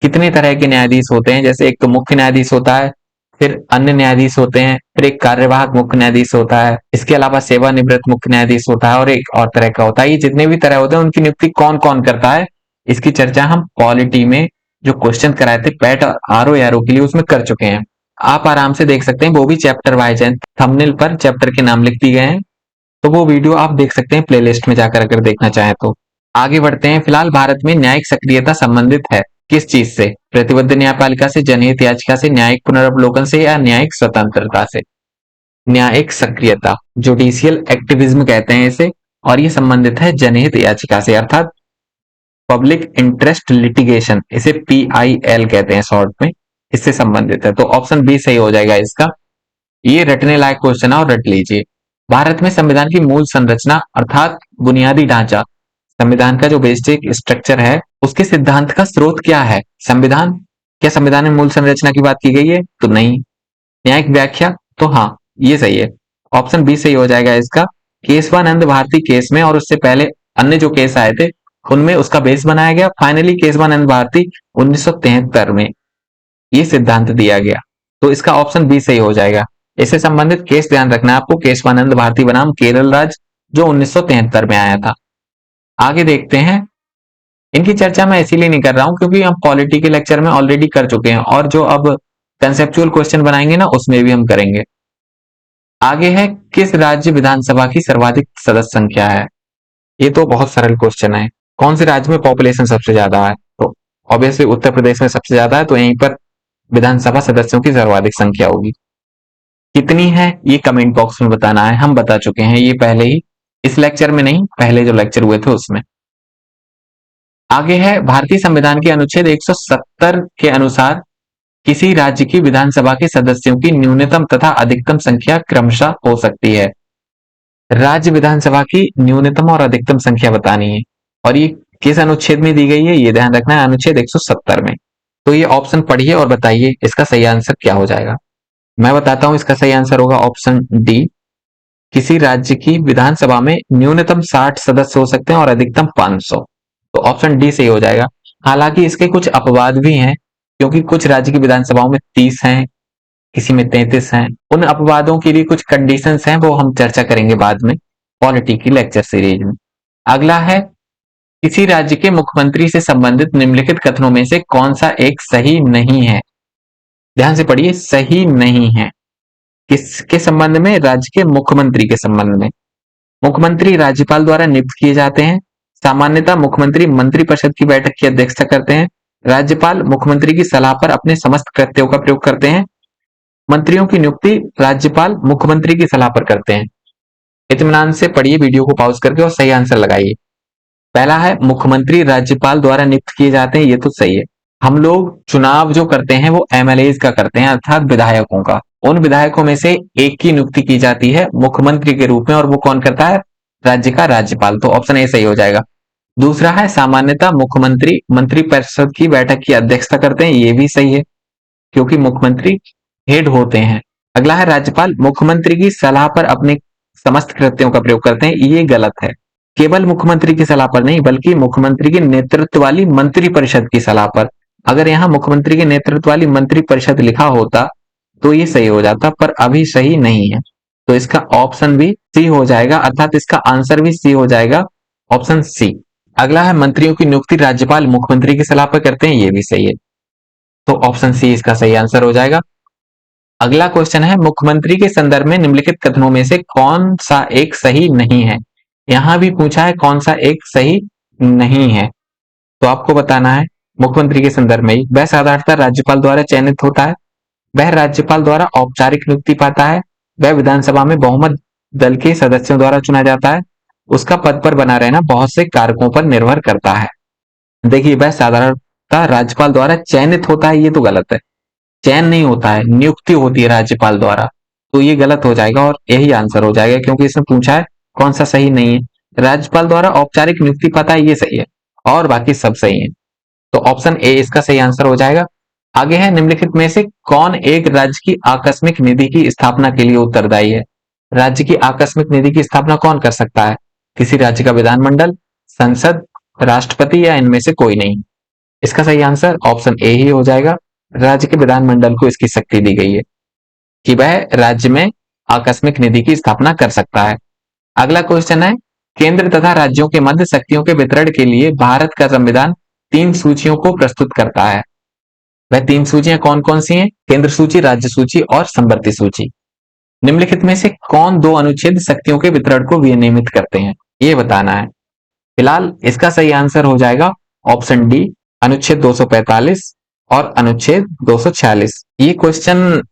कितने तरह के न्यायाधीश होते हैं? जैसे एक तो मुख्य न्यायाधीश होता है, फिर अन्य न्यायाधीश होते हैं, फिर एक कार्यवाहक मुख्य न्यायाधीश होता है, इसके अलावा सेवानिवृत्त मुख्य न्यायाधीश होता है और एक और तरह का होता है। ये जितने भी तरह होते हैं उनकी नियुक्ति कौन कौन करता है, इसकी चर्चा हम पॉलिटी में जो क्वेश्चन कराए थे पैट और आरओ के लिए उसमें कर चुके हैं। आप आराम से देख सकते हैं, वो भी चैप्टर वाइज है, थंबनेल पर चैप्टर के नाम लिख दिए गए हैं, तो वो वीडियो आप देख सकते हैं प्लेलिस्ट में जाकर अगर देखना चाहें तो। आगे बढ़ते हैं, फिलहाल भारत में न्यायिक सक्रियता संबंधित है किस चीज से? प्रतिबद्ध न्यायपालिका से, जनहित याचिका से, न्यायिक पुनर्वलोकन से या न्यायिक स्वतंत्रता से? न्यायिक सक्रियता, जुडिशियल एक्टिविज्म कहते हैं इसे, और ये संबंधित है जनहित याचिका से, अर्थात पब्लिक इंटरेस्ट लिटिगेशन, इसे PIL कहते हैं शॉर्ट में, इससे संबंधित है। तो ऑप्शन बी सही हो जाएगा इसका। ये रटने लायक क्वेश्चन है और रट लीजिए। भारत में संविधान की मूल संरचना अर्थात बुनियादी ढांचा, संविधान का जो बेसिक स्ट्रक्चर है उसके सिद्धांत का स्रोत क्या है? संविधान। क्या संविधान में मूल संरचना की बात की गई है? तो नहीं। न्यायिक व्याख्या, तो हाँ ये सही है, ऑप्शन बी सही हो जाएगा इसका। केशवानंद भारती केस में और उससे पहले अन्य जो केस आए थे उनमें उसका बेस बनाया गया। फाइनली केशवानंद भारती 1973 में ये सिद्धांत दिया गया, तो इसका ऑप्शन बी सही हो जाएगा। इससे संबंधित केस ध्यान रखना है आपको, केशवानंद भारती बनाम केरल राज्य जो 1973 में आया था। आगे देखते हैं, इनकी चर्चा मैं इसीलिए नहीं कर रहा हूं क्योंकि हम पॉलिटी के लेक्चर में ऑलरेडी कर चुके हैं और जो अब कंसेप्चुअल क्वेश्चन बनाएंगे ना उसमें भी हम करेंगे। आगे है, किस राज्य विधानसभा की सर्वाधिक सदस्य संख्या है? ये तो बहुत सरल क्वेश्चन है, कौन से राज्य में पॉपुलेशन सबसे ज्यादा है? तो ऑब्वियसली उत्तर प्रदेश में सबसे ज्यादा है, तो यहीं पर विधानसभा सदस्यों की सर्वाधिक संख्या होगी। कितनी है ये कमेंट बॉक्स में बताना है, हम बता चुके हैं ये पहले ही, इस लेक्चर में नहीं, पहले जो लेक्चर हुए थे उसमें। आगे है, भारतीय संविधान के अनुच्छेद 170 के अनुसार किसी राज्य की विधानसभा के सदस्यों की न्यूनतम तथा अधिकतम संख्या क्रमशः हो सकती है। राज्य विधानसभा की न्यूनतम और अधिकतम संख्या बतानी है, और ये किस अनुच्छेद में दी गई है ये ध्यान रखना है, अनुच्छेद 170 में। तो ये ऑप्शन पढ़िए और बताइए इसका सही आंसर क्या हो जाएगा। मैं बताता हूं, इसका सही आंसर होगा ऑप्शन डी। किसी राज्य की विधानसभा में न्यूनतम 60 सदस्य हो सकते हैं और अधिकतम 500, तो ऑप्शन डी सही हो जाएगा। हालांकि इसके कुछ अपवाद भी हैं, क्योंकि कुछ राज्य की विधानसभाओं में 30 हैं, किसी में 33 हैं। उन अपवादों के लिए कुछ कंडीशंस हैं, वो हम चर्चा करेंगे बाद में पॉलिटी की लेक्चर सीरीज में। अगला है, किसी राज्य के मुख्यमंत्री से संबंधित निम्नलिखित कथनों में से कौन सा एक सही नहीं है। ध्यान से पढ़िए, सही नहीं है। किसके संबंध में? राज्य के मुख्यमंत्री के संबंध में। मुख्यमंत्री राज्यपाल द्वारा नियुक्त किए जाते हैं। सामान्यतः मुख्यमंत्री मंत्रिपरिषद की बैठक की अध्यक्षता करते हैं। राज्यपाल मुख्यमंत्री की सलाह पर अपने समस्त कृत्यों का प्रयोग करते हैं। मंत्रियों की नियुक्ति राज्यपाल मुख्यमंत्री की सलाह पर करते हैं। इत्मीनान से पढ़िए वीडियो को पॉज करके और सही आंसर लगाइए। पहला है, मुख्यमंत्री राज्यपाल द्वारा नियुक्त किए जाते हैं, ये तो सही है। हम लोग चुनाव जो करते हैं वो एमएलए का करते हैं, अर्थात विधायकों का। उन विधायकों में से एक की नियुक्ति की जाती है मुख्यमंत्री के रूप में, और वो कौन करता है? राज्य का राज्यपाल, तो ऑप्शन ए सही हो जाएगा। दूसरा है, सामान्यतः मुख्यमंत्री मंत्रिपरिषद की बैठक की अध्यक्षता करते हैं, ये भी सही है, क्योंकि मुख्यमंत्री हेड होते हैं। अगला है, राज्यपाल मुख्यमंत्री की सलाह पर अपने समस्त कृत्यों का प्रयोग करते हैं, ये गलत है। केवल मुख्यमंत्री की सलाह पर नहीं, बल्कि मुख्यमंत्री के नेतृत्व वाली मंत्रिपरिषद की सलाह पर। अगर यहाँ मुख्यमंत्री के नेतृत्व वाली मंत्रिपरिषद लिखा होता तो ये सही हो जाता, पर अभी सही नहीं है, तो इसका ऑप्शन भी सी हो जाएगा, अर्थात इसका आंसर भी सी हो जाएगा, ऑप्शन सी। अगला है, मंत्रियों की नियुक्ति राज्यपाल मुख्यमंत्री की सलाह पर करते हैं, ये भी सही है, तो ऑप्शन सी इसका सही आंसर हो जाएगा। अगला क्वेश्चन है, मुख्यमंत्री के संदर्भ में निम्नलिखित कथनों में से कौन सा एक सही नहीं है। यहां भी पूछा है कौन सा एक सही नहीं है, तो आपको बताना है मुख्यमंत्री के संदर्भ में ही, वह साधारणतः राज्यपाल द्वारा चयनित होता है, वह राज्यपाल द्वारा औपचारिक नियुक्ति पाता है, वह विधानसभा में बहुमत दल के सदस्यों द्वारा चुना जाता है, उसका पद पर बना रहना बहुत से कारकों पर निर्भर करता है। देखिए, वह साधारणतः राज्यपाल द्वारा चयनित होता है, ये तो गलत है। चयन नहीं होता है, नियुक्ति होती है राज्यपाल द्वारा, तो ये गलत हो जाएगा और यही आंसर हो जाएगा, क्योंकि इसमें पूछा है कौन सा सही नहीं है। राज्यपाल द्वारा औपचारिक नियुक्ति पाता है, ये सही है, और बाकी सब सही है, तो ऑप्शन ए इसका सही आंसर हो जाएगा। आगे है, निम्नलिखित में से कौन एक राज्य की आकस्मिक निधि की स्थापना के लिए उत्तरदायी है। राज्य की आकस्मिक निधि की स्थापना कौन कर सकता है? किसी राज्य का विधानमंडल, संसद, राष्ट्रपति, या इनमें से कोई नहीं। इसका सही आंसर ऑप्शन ए ही हो जाएगा। राज्य के विधानमंडल को इसकी शक्ति दी गई है कि वह राज्य में आकस्मिक निधि की स्थापना कर सकता है। अगला क्वेश्चन है, केंद्र तथा राज्यों के मध्य शक्तियों के वितरण के लिए भारत का संविधान 3 सूचियों को प्रस्तुत करता है। वह 3 सूचियां कौन कौन सी हैं? केंद्र सूची, राज्य सूची और संवर्ती सूची। निम्नलिखित में से कौन 2 अनुच्छेद शक्तियों के वितरण को विनियमित करते हैं, ये बताना है। फिलहाल इसका सही आंसर हो जाएगा ऑप्शन डी, अनुच्छेद 245 और अनुच्छेद 246। ये क्वेश्चन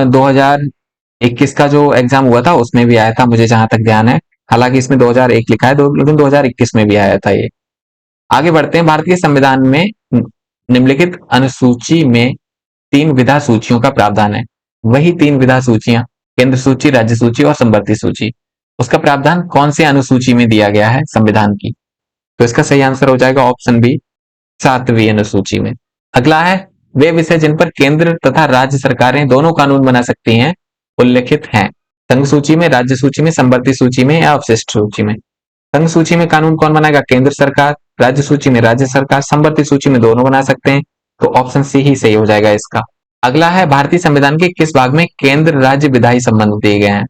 2021 का जो एग्जाम हुआ था उसमें भी आया था, मुझे जहां तक ध्यान है। हालांकि इसमें 2001 लिखा है, लेकिन 2021 में भी आया था ये। आगे बढ़ते हैं, भारतीय संविधान में निम्नलिखित अनुसूची में 3 विधा सूचियों का प्रावधान है। वही 3 विधा सूचियां, केंद्र सूची, राज्य सूची और संवर्ती सूची, उसका प्रावधान कौन से अनुसूची में दिया गया है संविधान की? तो इसका सही आंसर हो जाएगा ऑप्शन बी, 7वीं अनुसूची में। अगला है, वे विषय जिन पर केंद्र तथा राज्य सरकारें दोनों कानून बना सकती हैं उल्लेखित हैं। संघ सूची में, राज्य सूची में, संवर्ती सूची में या अवशिष्ट सूची में। संघ सूची में कानून कौन बनाएगा? केंद्र सरकार। राज्य सूची में राज्य सरकार, संवर्ती सूची में दोनों बना सकते हैं, तो ऑप्शन सी ही सही हो जाएगा इसका। अगला है, भारतीय संविधान के किस भाग में केंद्र राज्य विधायी संबंध दिए गए हैं?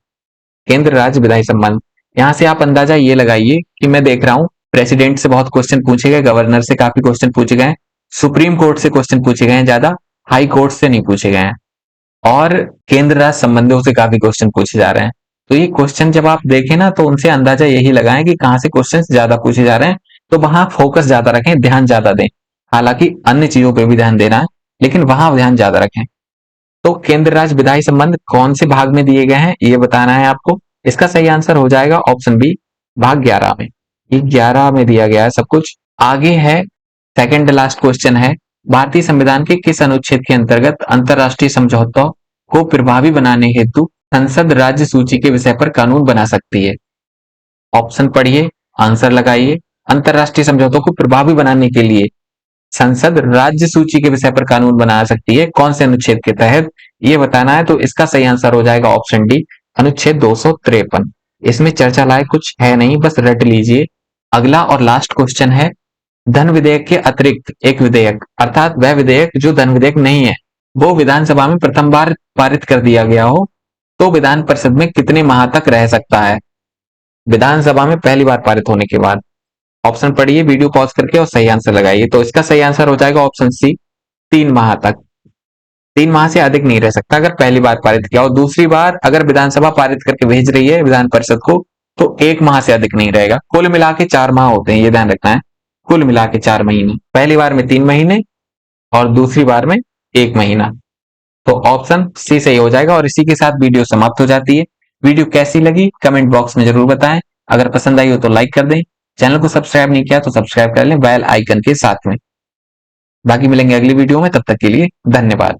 केंद्र राज्य विधायी संबंध, यहां से आप अंदाजा ये लगाइए कि मैं देख रहा हूं प्रेसिडेंट से बहुत क्वेश्चन पूछे गए, गवर्नर से काफी क्वेश्चन पूछे गए, सुप्रीम कोर्ट से क्वेश्चन पूछे गए हैं ज्यादा, हाई कोर्ट से नहीं पूछे गए हैं, और केंद्र राज्य संबंधों से काफी क्वेश्चन पूछे जा रहे हैं। तो ये क्वेश्चन जब आप देखें ना, तो उनसे अंदाजा यही लगाएं कि कहां से क्वेश्चन ज्यादा पूछे जा रहे हैं, तो वहां फोकस ज्यादा रखें, ध्यान ज्यादा दें। हालांकि अन्य चीजों पर भी ध्यान देना है, लेकिन वहां ध्यान ज्यादा रखें। तो केंद्र राज्य विधायी संबंध कौन से भाग में दिए गए हैं ये बताना है आपको। इसका सही आंसर हो जाएगा ऑप्शन बी, भाग 11 में। ये 11 में दिया गया है सब कुछ। आगे है सेकंड लास्ट क्वेश्चन है, भारतीय संविधान के किस अनुच्छेद के अंतर्गत अंतरराष्ट्रीय समझौतों को प्रभावी बनाने हेतु संसद राज्य सूची के विषय पर कानून बना सकती है? ऑप्शन पढ़िए, आंसर लगाइए। अंतरराष्ट्रीय समझौतों को प्रभावी बनाने के लिए संसद राज्य सूची के विषय पर कानून बना सकती है, कौन से अनुच्छेद के तहत ये बताना है। तो इसका सही आंसर हो जाएगा ऑप्शन डी, अनुच्छेद 253। इसमें चर्चा लायक कुछ है नहीं, बस रट लीजिए। अगला और लास्ट क्वेश्चन है, धन विधेयक के अतिरिक्त एक विधेयक, अर्थात वह विधेयक जो धन विधेयक नहीं है, वो विधानसभा में प्रथम बार पारित कर दिया गया हो तो विधान परिषद में कितने माह तक रह सकता है? विधानसभा में पहली बार पारित होने के बाद। ऑप्शन पढ़िए वीडियो पॉज करके और सही आंसर लगाइए। तो इसका सही आंसर हो जाएगा ऑप्शन सी, 3 माह तक। 3 माह से अधिक नहीं रह सकता अगर पहली बार पारित किया, और दूसरी बार अगर विधानसभा पारित करके भेज रही है विधान परिषद को तो 1 माह से अधिक नहीं रहेगा। कुल मिला के 4 माह होते हैं, ये ध्यान रखना है। कुल मिला के 4 महीने, पहली बार में 3 महीने और दूसरी बार में 1 महीना। तो ऑप्शन सी सही हो जाएगा। और इसी के साथ वीडियो समाप्त हो जाती है। वीडियो कैसी लगी कमेंट बॉक्स में जरूर बताएं। अगर पसंद आई हो तो लाइक कर दें, चैनल को सब्सक्राइब नहीं किया तो सब्सक्राइब कर लें बेल आइकन के साथ में। बाकी मिलेंगे अगली वीडियो में, तब तक के लिए धन्यवाद।